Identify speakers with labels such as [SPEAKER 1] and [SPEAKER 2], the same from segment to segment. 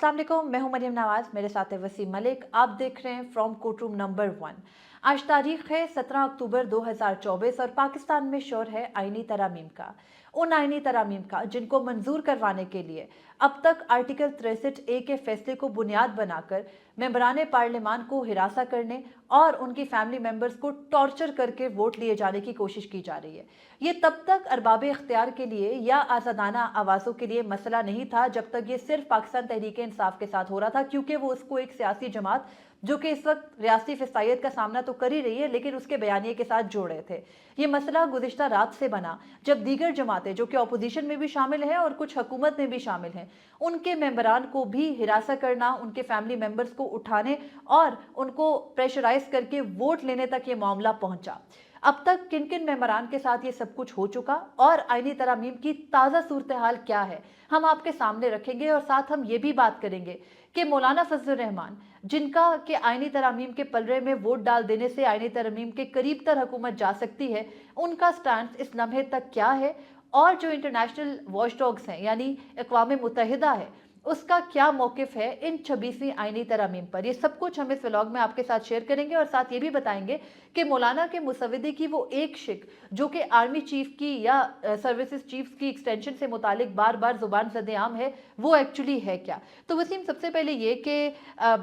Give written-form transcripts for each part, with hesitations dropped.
[SPEAKER 1] अस्सलाम वालेकुम, मैं हूं मरियम नवाज, मेरे साथ है वसीम मलिक। आप देख रहे हैं फ्रॉम कोर्ट रूम नंबर 1। आज तारीख है 17 अक्टूबर 2024 और पाकिस्तान में शोर है आईनी तरामीम का। उन आईनी तरामीम का जिनको मंजूर करवाने के लिए अब तक आर्टिकल 63A के फैसले को बुनियाद बनाकर मेंबरान पार्लियामान को हिरासा करने और उनकी फैमिली मेंबर्स को टॉर्चर करके वोट लिए जाने की कोशिश की जा रही है। ये तब तक अरबाब इख्तियार के लिए या आज़ादाना आवाज़ों के लिए मसला नहीं था जब तक ये सिर्फ पाकिस्तान तहरीक इंसाफ के साथ हो रहा था, क्योंकि वो उसको एक सियासी जमात जो कि इस वक्त रियासती फिसायत का सामना तो कर ही रही है लेकिन उसके बयानिए के साथ जोड़ रहे थे। ये मसला गुज़िश्ता रात से बना जब दीगर जमातें जो कि अपोजिशन में भी शामिल हैं और कुछ हुकूमत में भी शामिल हैं, उनके मेंबरान को भी हिरासा करना, उनके फैमिली मेंबर्स को उठाने और उनको प्रेशराइज करके वोट लेने तक ये मामला पहुंचा। अब तक किन किन मेंबरान के साथ ये सब कुछ हो चुका और आईनी तरामीम की ताज़ा सूरत हाल क्या है, हम आपके सामने रखेंगे। और साथ हम ये भी बात करेंगे कि मौलाना फजलुर रहमान, जिनका कि आईनी तरामीम के पलड़े में वोट डाल देने से आईनी तरामीम के करीब तर हुकूमत जा सकती है, उनका स्टैंड इस लम्हे तक क्या है और जो इंटरनेशनल वॉच डॉग्स हैं यानी अक़वाम मुत्तहिदा है, उसका क्या मौक़िफ़ है इन 26वीं आईनी तरामीम पर। ये सब कुछ हम इस व्लॉग में आपके साथ शेयर करेंगे और साथ ये भी बताएंगे कि मौलाना के मुसव्विदे की वो एक शिक जो कि आर्मी चीफ की या सर्विसेज चीफ की एक्सटेंशन से मुतालिक बार बार ज़ुबान ज़द-ए-आम है, वो एक्चुअली है क्या। तो वसीम, सबसे पहले ये कि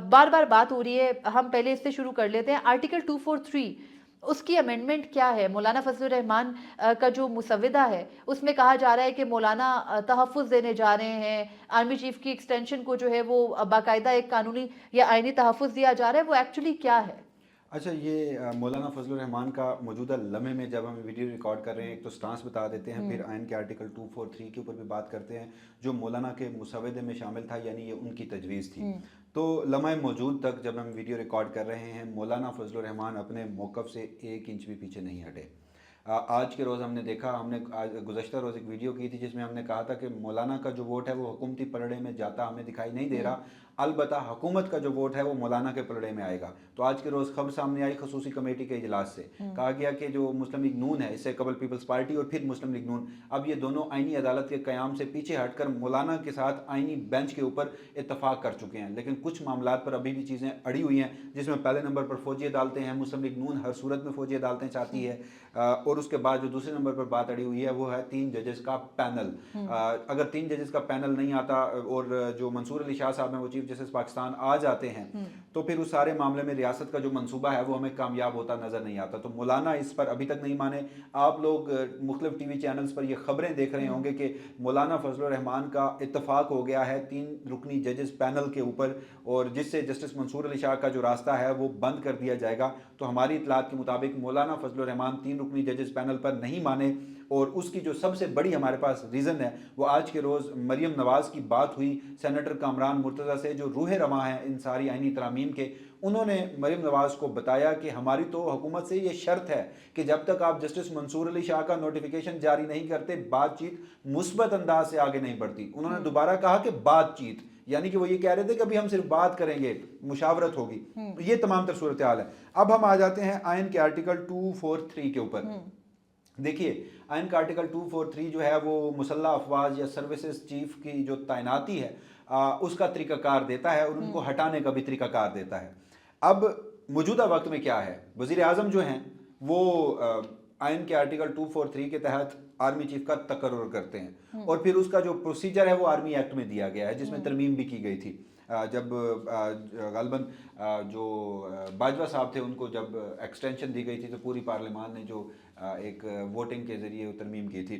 [SPEAKER 1] बार बार बात हो रही है, हम पहले इससे शुरू कर लेते हैं। आर्टिकल 243 उसकी अमेंडमेंट क्या है? मौलाना फजलुर रहमान का जो मुसव्विदा है उसमें कहा जा रहा है कि मौलाना तहफ़्फ़ुज़ देने जा रहे हैं, आर्मी चीफ की एक्सटेंशन को जो है वो बाकायदा एक कानूनी या आईनी तहफ़्फ़ुज़ दिया जा रहा है, वो एक्चुअली क्या है?
[SPEAKER 2] अच्छा, ये मौलाना फजलुर रहमान का मौजूदा लम्हे में जब हम वीडियो रिकॉर्ड कर रहे हैं, एक तो स्टांस बता देते हैं, फिर आइन के आर्टिकल 243 के ऊपर भी बात करते हैं जो मौलाना के मुसव्वदे में शामिल था, यानी ये उनकी तजवीज़ थी। तो लम्हे मौजूद तक जब हम वीडियो रिकॉर्ड कर रहे हैं, मौलाना फजलुर रहमान अपने मौक़िफ़ से 1 इंच भी पीछे नहीं हटे। आज के रोज़ हमने देखा, हमने आज गुज़श्ता रोज़ एक वीडियो की थी जिसमें हमने कहा था कि मौलाना का जो वोट है वो हुकूमती पलड़े में जाता हमें दिखाई नहीं दे रहा, अलबत्ता हुकूमत का जो वोट है वो मौलाना के पलड़े में आएगा। तो आज के रोज़ खबर सामने आई खसूसी कमेटी के इजलास से, कहा गया कि जो मुस्लिम लीग नून है, इससे कबल पीपल्स पार्टी और फिर मुस्लिम लीग नून, अब ये दोनों आईनी अदालत के क़याम से पीछे हटकर मौलाना के साथ आईनी बेंच के ऊपर इत्तफाक कर चुके हैं। लेकिन कुछ मामलात पर अभी भी चीज़ें अड़ी हुई हैं, जिसमें पहले नंबर पर फ़ौजी अदालतें हैं। मुस्लिम लीग नून हर सूरत में फ़ौजी अदालतें चाहती है, और उसके बाद जो दूसरे नंबर पर बात अड़ी हुई है वो है 3 जजेस का पैनल। अगर 3 जजेस का पैनल नहीं आता और जो मंसूर अली शाह साहब हैं वो चीफ जस्टिस पाकिस्तान आ जाते हैं, तो फिर उस सारे मामले में रियासत का जो मंसूबा है वो हमें कामयाब होता नज़र नहीं आता। तो मौलाना इस पर अभी तक नहीं माने। आप लोग मुख्तलिफ टीवी चैनल्स पर ये खबरें देख रहे होंगे कि मौलाना फजलुर रहमान का इत्तफाक हो गया है 3 रुकनी जजेस पैनल के ऊपर, और जिससे जस्टिस मंसूर अली शाह का जो रास्ता है वो बंद कर दिया जाएगा। तो हमारी इतलात के मुताबिक मौलाना फजलुर रहमान 3 रुकनी जजेस पैनल पर नहीं माने, और उसकी जो सबसे बड़ी हमारे पास रीज़न है वो आज के रोज़ मरियम नवाज़ की बात हुई सेनेटर कामरान मुर्तज़ा से, जो रूह रवां हैं इन सारी आईनी तरामीम के। उन्होंने मरियम नवाज़ को बताया कि हमारी तो हुकूमत से ये शर्त है कि जब तक आप जस्टिस मंसूर अली शाह का नोटिफिकेशन जारी नहीं करते, बातचीत मुस्बत अंदाज से आगे नहीं बढ़ती। उन्होंने दोबारा कहा कि बातचीत, यानी कि वो ये कह रहे थे कि अभी हम सिर्फ बात करेंगे, मुशावरत होगी। ये तमाम तर सूरत हाल है। अब हम आ जाते हैं आइन के आर्टिकल 243 के ऊपर। देखिए, आइन का आर्टिकल 243 जो है वो मुसल्लह अफवाज या सर्विसेज चीफ की जो तैनाती है उसका तरीक़ाकार देता है और उनको हटाने का भी तरीक़ाकार देता है। अब मौजूदा वक्त में क्या है, वज़ीर आज़म जो हैं वो आइन के आर्टिकल 243 के तहत आर्मी चीफ का तकर्रुर करते हैं, और फिर उसका जो प्रोसीजर है वो आर्मी एक्ट में दिया गया है, जिसमें तरमीम भी की गई थी। जब गालबन जो बाजवा साहब थे उनको जब एक्सटेंशन दी गई थी तो पूरी पार्लियामान ने जो एक वोटिंग के ज़रिए वो तरमीम की थी।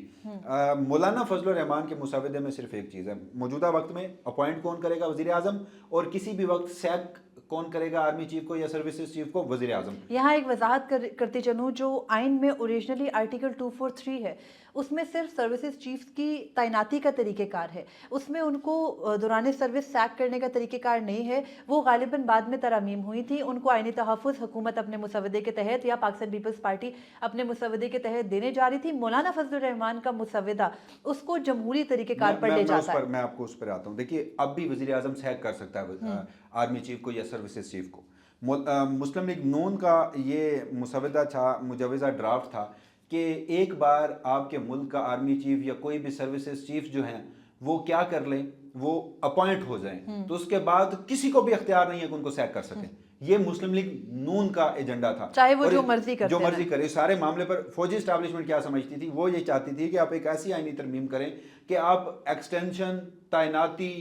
[SPEAKER 2] मौलाना फजलुर रहमान के मुसव्विदे में सिर्फ एक चीज़ है, मौजूदा वक्त में अपॉइंट कौन करेगा, वज़ीर आज़म, और किसी भी वक्त सैक कौन करेगा आर्मी चीफ को या सर्विसेज चीफ को, वज़ीर आज़म।
[SPEAKER 1] यहाँ एक वजाहत करती चलूँ, जो आइन में ओरिजिनली आर्टिकल 243 है उसमें सिर्फ सर्विसेज चीफ की तैनाती का तरीक़ेकार है, उसमें उनको दौरान सर्विस सैक करने का तरीक़ेकार नहीं है। वो गालिबन बाद में तरामीम हुई थी, उनको आइनी तहफ़्फ़ुज़ हुकूमत अपने मुसव्वदे के तहत या पाकिस्तान पीपल्स पार्टी अपने मुसव्वदे के तहत देने जा रही थी। मौलाना फजलुर रहमान का मुसव्वदा उसको जमहूरी तरीक़ेकार पर ले जाता है।
[SPEAKER 2] मैं आपको उस पर आता हूँ। देखिए, अब भी वज़ीर आज़म सैक कर सकता है आर्मी चीफ को या सर्विसेज चीफ को। मुस्लिम लीग नून का ये मुसव्वदा था, मुजवज़ा ड्राफ्ट था कि एक बार आपके मुल्क का आर्मी चीफ या कोई भी सर्विसेज चीफ जो हैं وہ کیا کر لیں, وہ اپوائنٹ ہو جائیں, تو اس کے بعد کسی کو بھی اختیار نہیں ہے کہ ان کو سیک کر سکیں. یہ مسلم لیگ نون کا ایجنڈا تھا,
[SPEAKER 1] چاہے وہ جو مرضی کرتے
[SPEAKER 2] جو مرضی کرے. سارے معاملے پر فوجی اسٹیبلشمنٹ کیا سمجھتی تھی, وہ یہ چاہتی تھی کہ آپ ایک ایسی آئینی ترمیم کریں کہ آپ ایکسٹینشن, تعیناتی,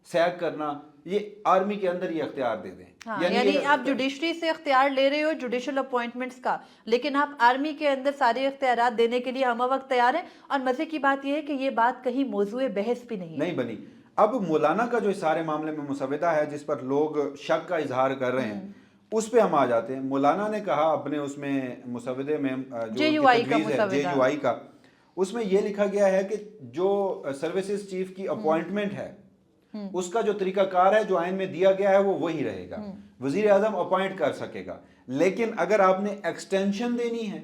[SPEAKER 2] سیک کرنا, یہ آرمی کے اندر یہ اختیار دے دیں.
[SPEAKER 1] یعنی آپ جوڈیشری سے اختیار لے رہے ہو جوڈیشل اپوائنٹمنٹس کا, لیکن آپ آرمی کے اندر سارے اختیارات دینے کے لیے ہم وقت تیار ہیں. اور مزے کی بات یہ ہے کہ یہ بات کہیں موضوع بحث بھی نہیں
[SPEAKER 2] بنی. اب مولانا کا جو اس سارے معاملے میں مسودہ ہے جس پر لوگ شک کا اظہار کر رہے ہیں, اس پہ ہم آ جاتے ہیں. مولانا نے کہا اپنے اس میں مسودے میں جو تجویز ہے JUI کا, اس میں یہ لکھا گیا ہے کہ جو سروسز چیف کی اپوائنٹمنٹ ہے اس کا جو طریقہ کار ہے جو آئین میں دیا گیا ہے وہ وہی رہے گا. وزیر اعظم اپوائنٹ کر سکے گا, لیکن اگر آپ نے ایکسٹینشن دینی ہے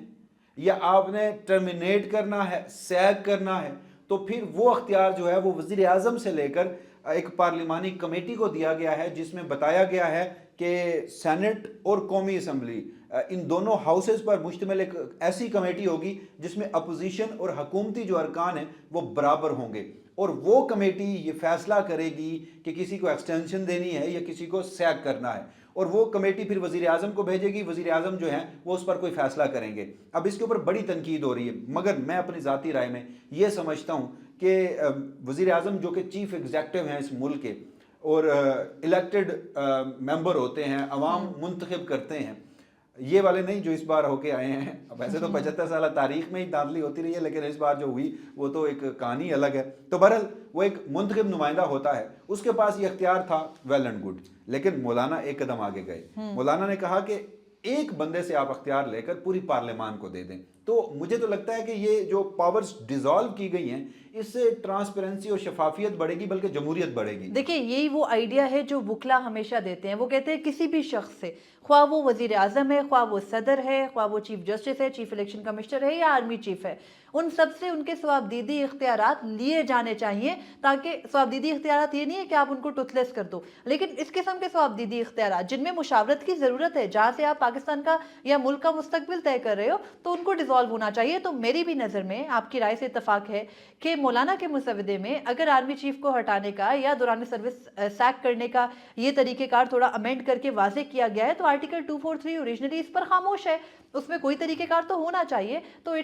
[SPEAKER 2] یا آپ نے ٹرمینیٹ کرنا ہے, سیگ کرنا ہے, تو پھر وہ اختیار جو ہے وہ وزیر اعظم سے لے کر ایک پارلیمانی کمیٹی کو دیا گیا ہے, جس میں بتایا گیا ہے کہ سینٹ اور قومی اسمبلی ان دونوں ہاؤسز پر مشتمل ایک ایسی کمیٹی ہوگی جس میں اپوزیشن اور حکومتی جو ارکان ہیں وہ برابر ہوں گے, اور وہ کمیٹی یہ فیصلہ کرے گی کہ کسی کو ایکسٹینشن دینی ہے یا کسی کو سیک کرنا ہے, اور وہ کمیٹی پھر وزیر اعظم کو بھیجے گی. وزیر اعظم جو ہیں وہ اس پر کوئی فیصلہ کریں گے. اب اس کے اوپر بڑی تنقید ہو رہی ہے, مگر میں اپنی ذاتی رائے میں یہ سمجھتا ہوں کہ وزیر اعظم جو کہ چیف ایگزیکٹو ہیں اس ملک کے اور الیکٹڈ ممبر ہوتے ہیں, عوام منتخب کرتے ہیں, یہ والے نہیں جو اس بار ہو کے آئے ہیں. ویسے تو 75 سالہ تاریخ میں ہی دھاندلی ہوتی رہی ہے, لیکن اس بار جو ہوئی وہ تو ایک کہانی الگ ہے. تو بہرحال وہ ایک منتخب نمائندہ ہوتا ہے, اس کے پاس یہ اختیار تھا, ویل اینڈ گڈ. لیکن مولانا ایک قدم آگے گئے. مولانا نے کہا کہ ایک بندے سے آپ اختیار لے کر پوری پارلیمان کو دے دیں. تو مجھے تو لگتا ہے کہ یہ جو پاورز ڈیزالو کی گئی ہیں اس سے ٹرانسپیرنسی اور شفافیت بڑھے گی, بلکہ جمہوریت بڑھے گی.
[SPEAKER 1] دیکھیں یہی وہ آئیڈیا ہے جو وکلا ہمیشہ دیتے ہیں. وہ کہتے ہیں کسی بھی شخص سے, خواہ وہ وزیر اعظم ہے, خواہ وہ صدر ہے, خواہ وہ چیف جسٹس ہے, چیف الیکشن کمشنر ہے یا آرمی چیف ہے, ان سب سے ان کے ثوابدیدی اختیارات لیے جانے چاہیے. تاکہ ثوابدیدی اختیارات یہ نہیں ہے کہ آپ ان کو ٹوتھلیس کر دو, لیکن اس قسم کے ثوابدیدی اختیارات جن میں مشاورت کی ضرورت ہے, جہاں سے آپ پاکستان کا یا ملک کا مستقبل طے کر رہے ہو, تو ان کو ڈیزالو ہونا چاہیے. تو میری بھی نظر میں آپ کی رائے سے اتفاق ہے کہ مولانا کے مسودے میں اگر آرمی چیف کو ہٹانے کا یا دوران سروس سیک کرنے کا یہ طریقہ کار تھوڑا امینڈ کر کے واضح کیا گیا ہے, تو آرٹیکل 243 اوریجنلی اس پر خاموش ہے, اس میں کوئی طریقہ کار تو ہونا چاہیے. تو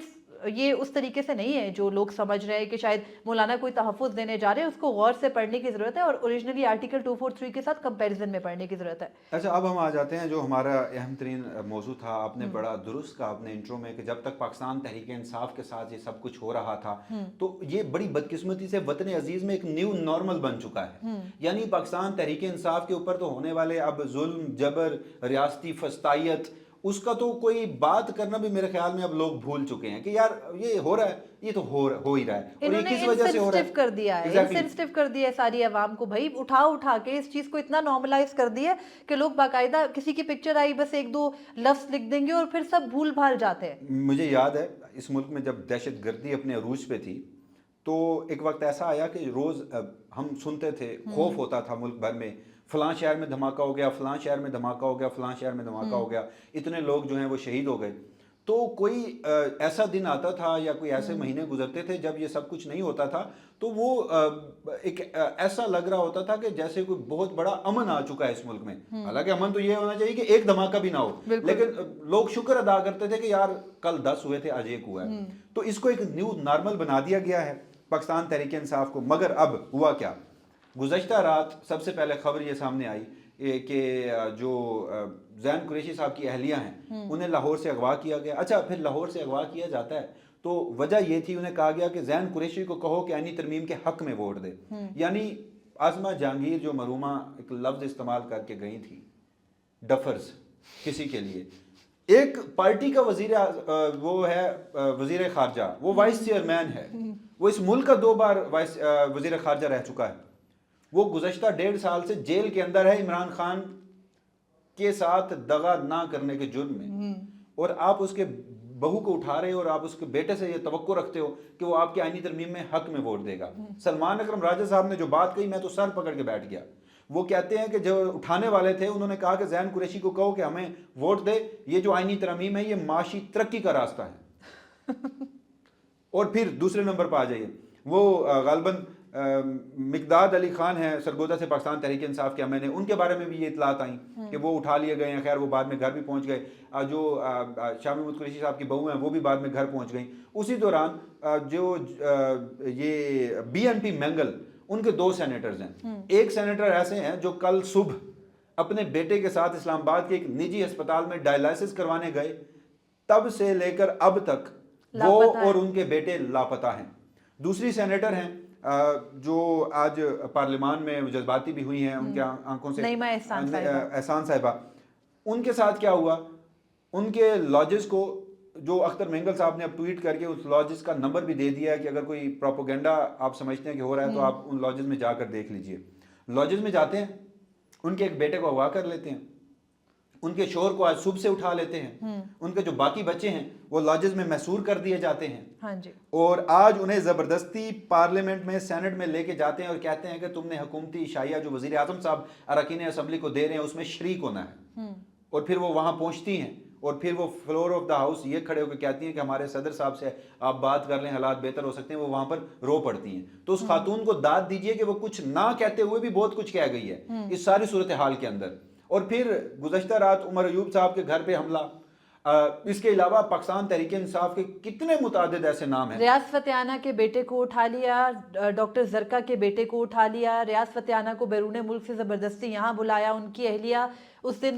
[SPEAKER 1] یہ اس طریقے سے نہیں ہے جو لوگ سمجھ رہے ہیں کہ شاید مولانا کوئی تحفظ دینے جا رہے ہیں. اس کو غور سے پڑھنے کی ضرورت ہے اور اوریجنلی آرٹیکل 243 کے ساتھ کمپیریزن میں پڑھنے کی ضرورت ہے.
[SPEAKER 2] اچھا, اب ہم آ جاتے ہیں جو ہمارا اہم ترین موضوع تھا. آپ نے بڑا درست کہا اپنے انٹرو میں کہ جب تک پاکستان تحریک انصاف کے ساتھ یہ سب کچھ ہو رہا تھا تو یہ بڑی بدقسمتی سے وطن عزیز میں ایک نیو نارمل بن چکا ہے. یعنی پاکستان تحریک انصاف کے اوپر تو ہونے والے اب ظلم, جبر, ریاستی فسطائیت, اس کا تو کوئی بات کرنا بھی میرے خیال میں اب لوگ بھول چکے ہیں کہ یار یہ ہو رہا ہے, یہ تو ہو ہی رہا ہے, اور یہ کس وجہ سے ہو رہا ہے.
[SPEAKER 1] کر دیا ہے انسینسٹیو کر دیا ہے ساری عوام کو. بھائی اٹھا کے اس چیز کو اتنا نارملائز کر دیا ہے کہ لوگ باقاعدہ کسی کی پکچر آئی بس ایک دو لفظ لکھ دیں گے اور پھر سب بھول بھال جاتے ہیں.
[SPEAKER 2] مجھے یاد ہے اس ملک میں جب دہشت گردی اپنے عروج پہ تھی تو ایک وقت ایسا آیا کہ روز ہم سنتے تھے, خوف ہوتا تھا ملک بھر میں, فلاں شہر میں دھماکہ ہو گیا, فلاں شہر میں دھماکہ ہو گیا, فلاں شہر میں دھماکہ ہو گیا, اتنے لوگ جو ہیں وہ شہید ہو گئے. تو کوئی ایسا دن آتا تھا یا کوئی ایسے مہینے گزرتے تھے جب یہ سب کچھ نہیں ہوتا تھا, تو وہ ایک ایسا لگ رہا ہوتا تھا کہ جیسے کوئی بہت بڑا امن آ چکا ہے اس ملک میں. حالانکہ امن تو یہ ہونا چاہیے کہ ایک دھماکہ بھی نہ ہو, لیکن لوگ شکر ادا کرتے تھے کہ یار کل 10 ہوئے تھے آج 1 ہوا ہے. تو اس کو ایک نیو نارمل بنا دیا گیا ہے پاکستان تحریک انصاف کو. مگر اب ہوا کیا, گزشتہ رات سب سے پہلے خبر یہ سامنے آئی کہ جو زین قریشی صاحب کی اہلیہ ہیں انہیں لاہور سے اغوا کیا گیا. اچھا, پھر لاہور سے اغوا کیا جاتا ہے تو وجہ یہ تھی, انہیں کہا گیا کہ زین قریشی کو کہو کہ آئینی ترمیم کے حق میں ووٹ دے. یعنی عاصمہ جہانگیر جو مرحومہ ایک لفظ استعمال کر کے گئی تھی, ڈفرز کسی کے لیے, ایک پارٹی کا وہ ہے وزیر خارجہ, وہ وائس چیئرمین ہے, وہ اس ملک کا 2 بار وزیر خارجہ رہ چکا ہے, وہ گزشتہ 1.5 سال سے جیل کے اندر ہے عمران خان کے ساتھ دغا نہ کرنے کے جرم میں, اور آپ اس کے بہو کو اٹھا رہے ہو اور آپ اس کے بیٹے سے یہ توقع رکھتے ہو کہ وہ آپ کے آئینی ترمیم میں حق میں ووٹ دے گا. سلمان اکرم راجہ صاحب نے جو بات کہی میں تو سر پکڑ کے بیٹھ گیا. وہ کہتے ہیں کہ جو اٹھانے والے تھے انہوں نے کہا کہ زین قریشی کو کہو کہ ہمیں ووٹ دے, یہ جو آئینی ترمیم ہے یہ معاشی ترقی کا راستہ ہے. اور پھر دوسرے نمبر پہ آ جائیے, وہ غالباً مقداد علی خان ہیں سرگودا سے پاکستان تحریک انصاف کے ایم این اے، ان کے بارے میں بھی یہ اطلاعات آئیں کہ وہ اٹھا لیے گئے ہیں، خیر وہ بعد میں گھر بھی پہنچ گئے، جو شاہ محمود قریشی صاحب کی بہو ہیں وہ بھی بعد میں گھر پہنچ گئیں۔ اسی دوران جو یہ بی این پی مینگل، ان کے 2 سینیٹرز ہیں، ایک سینیٹر ایسے ہیں جو کل صبح اپنے بیٹے کے ساتھ اسلام آباد کے ایک نجی ہسپتال میں ڈائلائسس کروانے گئے، تب سے لے کر اب تک وہ اور ان کے بیٹے لاپتہ ہیں۔ دوسری سینیٹر ہیں جو آج پارلیمان میں جذباتی بھی ہوئی ہیں، ان کے آنکھوں سے احسان صاحبہ، ان کے ساتھ کیا ہوا، ان کے لاجز کو جو اختر مینگل صاحب نے اب ٹویٹ کر کے اس لاجز کا نمبر بھی دے دیا ہے کہ اگر کوئی پروپیگنڈا آپ سمجھتے ہیں کہ ہو رہا ہے تو آپ ان لاجز میں جا کر دیکھ لیجئے۔ لاجز میں جاتے ہیں، ان کے ایک بیٹے کو اغوا کر لیتے ہیں، ان کے شوہر کو آج صبح سے اٹھا لیتے ہیں، ان کے جو باقی بچے ہیں وہ لاجز میں محصور کر دیے جاتے ہیں، اور آج انہیں زبردستی پارلیمنٹ میں سینٹ میں لے کے جاتے ہیں اور کہتے ہیں کہ تم نے حکومتی عشائیہ جو وزیر اعظم صاحب اراکین اسمبلی کو دے رہے ہیں اس میں شریک ہونا ہے۔ اور پھر وہ وہاں پہنچتی ہیں اور پھر وہ فلور آف دا ہاؤس یہ کھڑے ہو کے کہتی ہیں کہ ہمارے صدر صاحب سے آپ بات کر لیں، حالات بہتر ہو سکتے ہیں، وہ وہاں پر رو پڑتی ہیں۔ تو اس خاتون کو داد دیجئے کہ وہ کچھ نہ کہتے ہوئے بھی بہت کچھ کہہ گئی ہے اس ساری صورتحال کے اندر۔ اور پھر گزشتہ رات عمر ایوب صاحب کے گھر پہ حملہ، اس کے علاوہ پاکستان تحریک انصاف کے کتنے متعدد ایسے نام ہیں۔
[SPEAKER 1] ریاض فتیانہ کے بیٹے کو اٹھا لیا، ڈاکٹر زرکا کے بیٹے کو اٹھا لیا، ریاض فتیانہ کو بیرون ملک سے زبردستی یہاں بلایا، ان کی اہلیہ اس دن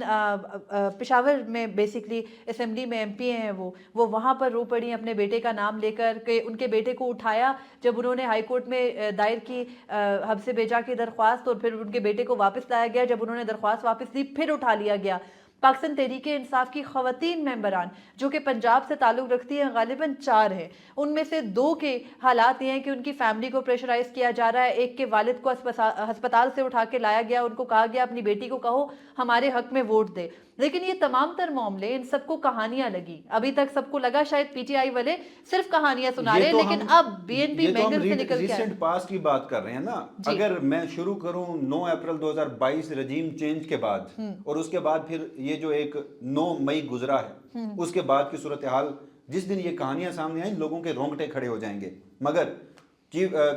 [SPEAKER 1] پشاور میں بیسکلی اسمبلی میں ایم پی ہیں، وہ وہاں پر رو پڑی اپنے بیٹے کا نام لے کر کہ ان کے بیٹے کو اٹھایا جب انہوں نے ہائی کورٹ میں دائر کی حبس بھیجا کی درخواست، اور پھر ان کے بیٹے کو واپس لایا گیا، جب انہوں نے درخواست واپس لی پھر اٹھا لیا گیا۔ پاکستان تحریک انصاف کی خواتین ممبران جو کہ پنجاب سے تعلق رکھتی ہیں غالباً 4 ہیں، ان میں سے 2 کے حالات یہ ہیں کہ ان کی فیملی کو پریشرائز کیا جا رہا ہے، ایک کے والد کو ہسپتال سے اٹھا کے لایا گیا، ان کو کہا گیا اپنی بیٹی کو کہو ہمارے حق میں ووٹ دے۔ لیکن یہ تمام تر معاملے ان سب کو کہانیاں لگی، ابھی تک سب کو لگا شاید پی ٹی آئی والے صرف کہانیاں سنا رہے ہیں، لیکن اب بی این پی مینگل سے نکل کے
[SPEAKER 2] ریسنٹ پاس کی بات کر رہے ہیں نا۔ اگر میں شروع کروں 9 اپریل 2022 رجیم چینج کے بعد، اور اس کے بعد پھر یہ جو ایک 9 مئی گزرا ہے، اس کے بعد کی صورتحال، جس دن یہ کہانیاں سامنے آئیں لوگوں کے رونگٹے کھڑے ہو جائیں گے۔ مگر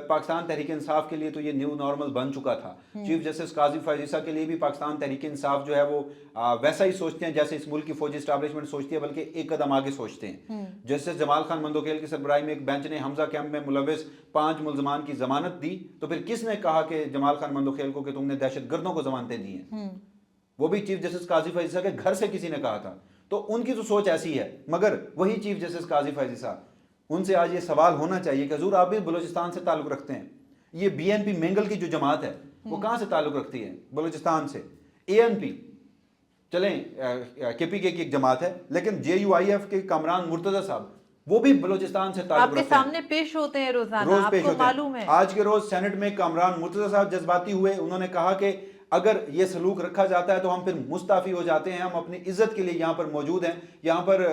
[SPEAKER 2] پاکستان تحریک انصاف کے لیے تو یہ نیو نارمل بن چکا تھا۔ چیف جسٹس قاضی فائز عیسیٰ کے لیے بھی پاکستان تحریک انصاف جو ہے وہ ویسا ہی سوچتے ہیں جیسے اس ملک کی فوجی اسٹیبلشمنٹ سوچتی ہے، بلکہ ایک قدم آگے سوچتے ہیں۔ جسٹس جمال خان مندوکیل کی سربراہی میں ایک بینچ نے حمزہ کیمپ میں ملوث 5 ملزمان کی ضمانت دی، تو پھر کس نے کہا کہ جمال خان مندوکیل کو کہ تم نے دہشت گردوں کو ضمانتیں دی ہیں؟ وہ بھی چیف جسٹس قاضی فائز عیسیٰ کے گھر سے کسی نے کہا تھا۔ تو ان کی تو سوچ ایسی ہے، مگر وہی چیف جسٹس قاضی فائز عیسیٰ، ان سے آج یہ سوال ہونا چاہیے کہ حضور آپ بھی بلوچستان سے تعلق رکھتے ہیں، یہ بی این پی مینگل کی جو جماعت ہے وہ کہاں سے تعلق رکھتی ہے؟ بلوچستان سے۔ اے این پی چلیں کے پی کے کی ایک جماعت ہے، لیکن جے یو آئی ایف کے کامران مرتضی صاحب وہ بھی بلوچستان سے تعلق رکھتے ہیں،
[SPEAKER 1] آپ کے سامنے پیش ہوتے ہیں روزانہ، آپ کو معلوم ہے۔
[SPEAKER 2] آج کے روز سینٹ میں کامران مرتضی صاحب جذباتی ہوئے، انہوں نے کہا کہ اگر یہ سلوک رکھا جاتا ہے تو ہم پھر مستعفی ہو جاتے ہیں، ہم اپنی عزت کے لیے یہاں پر موجود ہیں۔ یہاں پر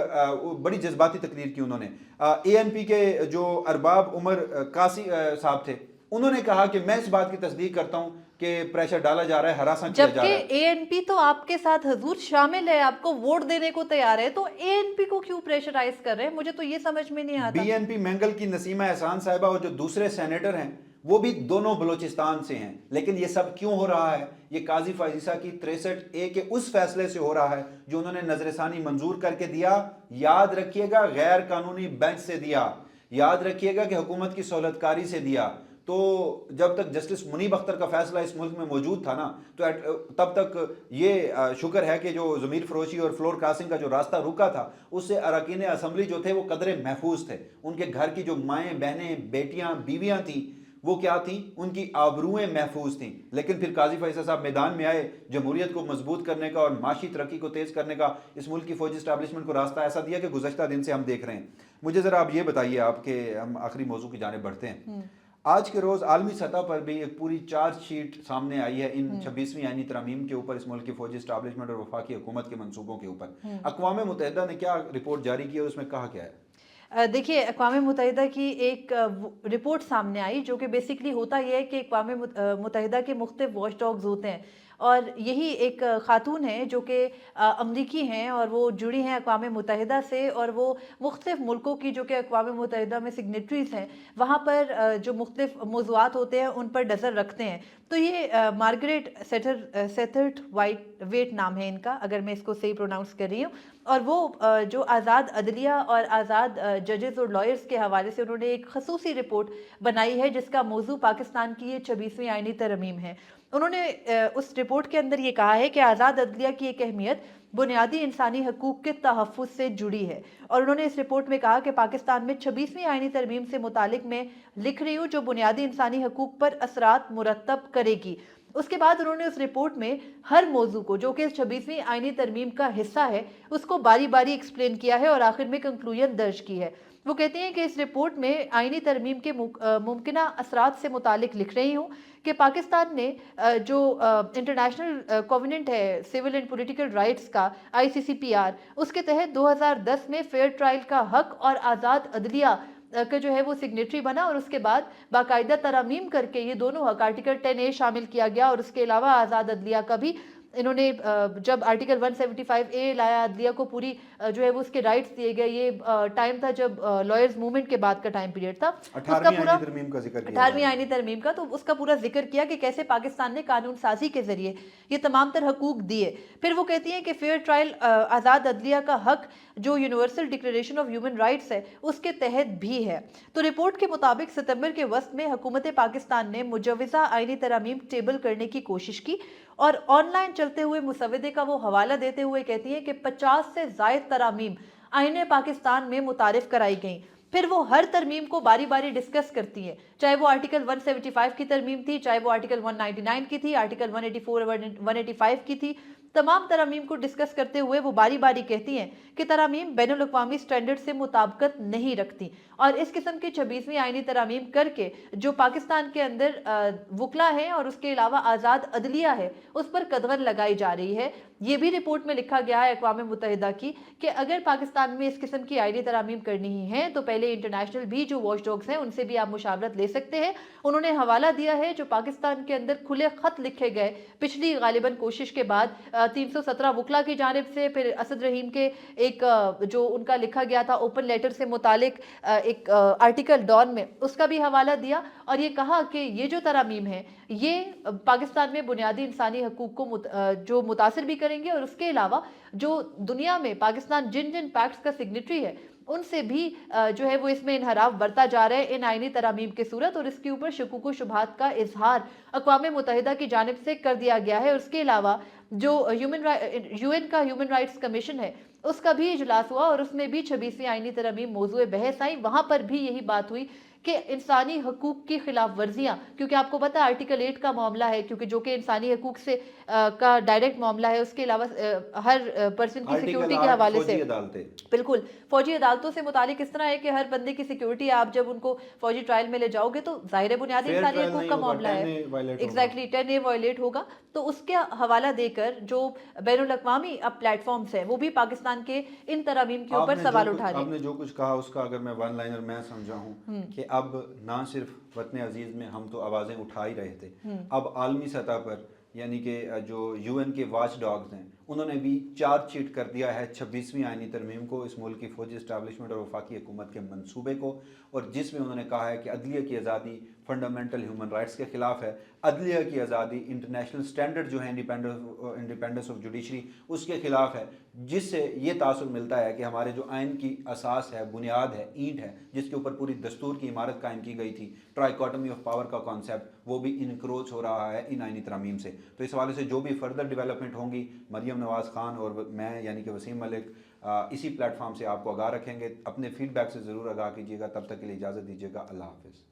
[SPEAKER 2] بڑی جذباتی تقریر کی انہوں نے۔ اے این پی کے جو ارباب عمر قاسی صاحب تھے، انہوں نے کہا کہ میں اس بات کی تصدیق کرتا ہوں کہ پریشر ڈالا جا رہا ہے، ہراساں کیا جا رہا ہے۔
[SPEAKER 1] جبکہ اے این پی تو آپ کے ساتھ حضور شامل ہے، آپ کو ووٹ دینے کو تیار ہے، تو اے این پی کو کیوں پریشرائز کر رہے ہیں؟ مجھے تو یہ سمجھ میں نہیں آتا۔
[SPEAKER 2] بی این پی مینگل کی نسیمہ احسان صاحبہ اور جو دوسرے سینیٹر ہیں وہ بھی دونوں بلوچستان سے ہیں، لیکن یہ سب کیوں ہو رہا ہے؟ یہ قاضی فائز عیسیٰ کی 63A کے اس فیصلے سے ہو رہا ہے جو انہوں نے نظر ثانی منظور کر کے دیا۔ یاد رکھیے گا غیر قانونی بینچ سے دیا، یاد رکھیے گا کہ حکومت کی سہولت کاری سے دیا۔ تو جب تک جسٹس منیب اختر کا فیصلہ اس ملک میں موجود تھا نا، تو تب تک یہ شکر ہے کہ جو ضمیر فروشی اور فلور کراسنگ کا جو راستہ رکا تھا اس سے اراکین اسمبلی جو تھے وہ قدرے محفوظ تھے۔ ان کے گھر کی جو مائیں بہنیں بیٹیاں بیویاں تھیں وہ کیا تھیں؟ ان کی آبروئیں محفوظ تھیں۔ لیکن پھر قاضی فائز صاحب میدان میں آئے، جمہوریت کو مضبوط کرنے کا اور معاشی ترقی کو تیز کرنے کا اس ملک کی فوجی اسٹیبلشمنٹ کو راستہ ایسا دیا کہ گزشتہ دن سے ہم دیکھ رہے ہیں۔ مجھے ذرا آپ یہ بتائیے، آپ کے ہم آخری موضوع کی جانب بڑھتے ہیں۔ آج کے روز عالمی سطح پر بھی ایک پوری چارج شیٹ سامنے آئی ہے ان 26ویں آئینی ترامیم کے اوپر، اس ملک کی فوجی اسٹیبلشمنٹ اور وفاقی حکومت کے منصوبوں کے اوپر۔ اقوام متحدہ نے کیا رپورٹ جاری کی اور اس میں کہا کیا ہے؟
[SPEAKER 1] देखिए, अक़वाम मुत्तहिदा की एक रिपोर्ट सामने आई जो कि बेसिकली होता ये है कि अक़वाम मुत्तहिदा के मुख्तलिफ वॉच डॉग्स होते हैं, और यही एक ख़ातून है जो कि अमरीकी हैं और वो जुड़ी हैं अक़वाम मुत्तहिदा से, और वो मुख्तलिफ मुल्कों की जो कि अक़वाम मुत्तहिदा में सिग्नेटरीज़ हैं, वहाँ पर जो मुख्तलिफ मौज़ूआत होते हैं उन पर नज़र रखते हैं। तो ये मार्गरेट सेथर्ट वाइट वेट नाम है इनका, अगर मैं इसको सही प्रोनाउंस कर रही हूँ, और वो जो आज़ाद अदलिया और आज़ाद जजेस और लॉयर्स के हवाले से उन्होंने एक खसूसी रिपोर्ट बनाई है जिसका मौजू पाकिस्तान की ये 26वीं आईनी तरमीम है। उन्होंने उस रिपोर्ट के अंदर ये कहा है कि आज़ाद अदलिया की एक अहमियत बुनियादी इंसानी हकूक़ के तहफ़्फ़ुज़ से जुड़ी है, और उन्होंने इस रिपोर्ट में कहा कि पाकिस्तान में 26वीं आईनी तरमीम से मुतालिक मैं लिख रही हूँ जो बुनियादी इंसानी हकूक़ पर असरात मुरत्तब करेगी। उसके बाद उन्होंने उस रिपोर्ट में हर मौजू को जो कि 26वीं आईनी तरमीम का हिस्सा है उसको बारी बारी एक्सप्लेन किया है और आखिर में कंक्लूजन दर्ज की है। वो कहती हैं कि इस रिपोर्ट में आईनी तरमीम के मुमकिना असरात से मुतालिक लिख रही हूँ कि पाकिस्तान ने जो इंटरनेशनल कोवेनेंट है सिविल एंड पॉलिटिकल राइट्स का ICCPR, उसके तहत 2010 में फेयर ट्रायल का हक और आज़ाद अदलिया का जो है वो सिग्नेटरी बना, और उसके बाद बाकायदा तरमीम करके ये दोनों हक आर्टिकल 10A शामिल किया गया, और उसके अलावा आज़ाद अदलिया का भी इन्होंने जब आर्टिकल 175A लाया, अदलिया को पूरी जो है वो उसके राइट्स दिए गए। ये टाइम था जब लॉयर्स मूवमेंट के बाद का टाइम पीरियड था, उसका पूरा 18वीं आईनी तरमीम का, तो उसका पूरा जिक्र किया कि कैसे पाकिस्तान ने कानून साजी के जरिए ये तमाम तर हकूक दिए। फिर वो कहती हैं कि फेयर ट्रायल आज़ाद अदलिया का हक जो universal declaration of human rights है उसके तहत भी है। तो रिपोर्ट के मुताबिक सितंबर के वस्त में हुकूमत पाकिस्तान ने मुजवज़ा आईनी तरमीम टेबल करने की कोशिश की, और ऑनलाइन चलते हुए मुसवदे का वो हवाला देते हुए कहती हैं कि 50 से ज़ायद तरामीम आईने पाकिस्तान में मुतारिफ कराई गई। फिर वो हर तरमीम को बारी बारी डिस्कस करती है, चाहे वो आर्टिकल 175 की तरमीम थी, चाहे वो आर्टिकल 199 की थी, आर्टिकल 184 185 की थी। तमाम तरामीम को डिस्कस करते हुए वो बारी बारी कहती हैं कि तरामीम बैनुल अक़वामी स्टैंडर्ड से मुताबिकत नहीं रखती, और इस किस्म की 26वीं आईनी तरामीम करके जो पाकिस्तान के अंदर वकला है और उसके अलावा आज़ाद अदलिया है उस पर कदगन लगाई जा रही है। ये भी रिपोर्ट में लिखा गया है अक़वाम मुत्तहिदा की कि अगर पाकिस्तान में इस किस्म की आईनी तरामीम करनी ही है तो पहले इंटरनेशनल भी जो वॉच डॉग्स हैं उनसे भी आप मुशावरत ले सकते हैं। उन्होंने हवाला दिया है जो पाकिस्तान के अंदर खुले ख़त लिखे गए पिछली गालिबन कोशिश के बाद 317 वकला की जानिब से, फिर असद रहीम के एक जो उनका लिखा गया था ओपन लेटर से मुतालिक एक आर्टिकल डॉन में, उसका भी हवाला दिया, और ये कहा कि ये जो तरामीम है ये पाकिस्तान में बुनियादी इंसानी हकूक़ को जो मुतासिर भी करेंगे, और उसके अलावा जो दुनिया में पाकिस्तान जिन जिन पैक्ट्स का सिग्नेटरी है उनसे भी जो है वो इसमें इनहराफ बरता जा रहा है इन आईनी तरामीम की सूरत, और इसके ऊपर शकूक व शुबहात का इजहार अक़वाम मुत्तहिदा की जानिब से कर दिया गया है। उसके अलावा जो UN का ह्यूमन राइट्स कमीशन है उसका भी इजलास हुआ, और उसमें भी 26वीं आईनी तरमीम मौजूए बहस आई। वहाँ पर भी यही बात हुई कि इंसानी हकूक़ की खिलाफ वर्जियाँ, क्योंकि आपको पता है आर्टिकल 8 का मामला है, क्योंकि जो कि इंसानी हकूक़ से का डायरेक्ट मामला है, उसके अलावा हर पर्सन की सिक्योरिटी के हवाले से, बिल्कुल फ़ौजी अदालतों से मुतालिक इस तरह है कि हर बंदे की सिक्योरिटी आप जब उनको फ़ौजी ट्रायल में ले जाओगे तो ज़ाहिर है बुनियादी इंसानी हकूक़ का मामला है, एग्जैक्टली 10A वायलेट होगा। तो उसके हवाला देकर जो बैनुल अक़वामी अब प्लेटफॉर्म्स हैं वो भी पाकिस्तान के इन तरामीम के ऊपर सवाल उठा रहे हैं।
[SPEAKER 2] आपने जो कुछ कहा उसका अगर मैं वन लाइनर मैं समझा हूँ कि अब ना सिर्फ वतन अजीज़ में हम तो आवाज़ें उठा ही रहे थे, अब आलमी सतह पर यानी कि जो UN के वॉच डॉग्स हैं उन्होंने भी चार्जशीट कर दिया है 26वीं आईनी तरमीम को, इस मुल्क की फौजी इस्टेब्लिशमेंट और वफाकी हुकूमत के मंसूबे को, और जिसमें उन्होंने कहा है कि अदलिया की आज़ादी फंडामेंटल ह्यूमन राइट्स के ख़िलाफ़ है, अदलिया की आज़ादी इंटरनेशनल स्टैंडर्ड जो है इंडिपेंडेंस ऑफ जुडिशरी उसके ख़िलाफ़ है, जिससे ये तासुर मिलता है कि हमारे जो आइन की असास है, बुनियाद है, ईंट है, जिसके ऊपर पूरी दस्तूर की इमारत कायम की गई थी, ट्राइकॉटमी ऑफ पावर का कॉन्सेप्ट, वो भी इनक्रोच हो रहा है इन आइनी तरमीम से। तो इस हवाले से जो भी फर्दर डेवलपमेंट होंगी, मरियम नवाज़ खान और मैं यानी कि वसीम मलिक इसी प्लेटफॉर्म से आपको आगाह रखेंगे। अपने फीडबैक से ज़रूर आगाह कीजिएगा। तब तक के लिए इजाज़त दीजिएगा। अल्लाह हाफ़िज़।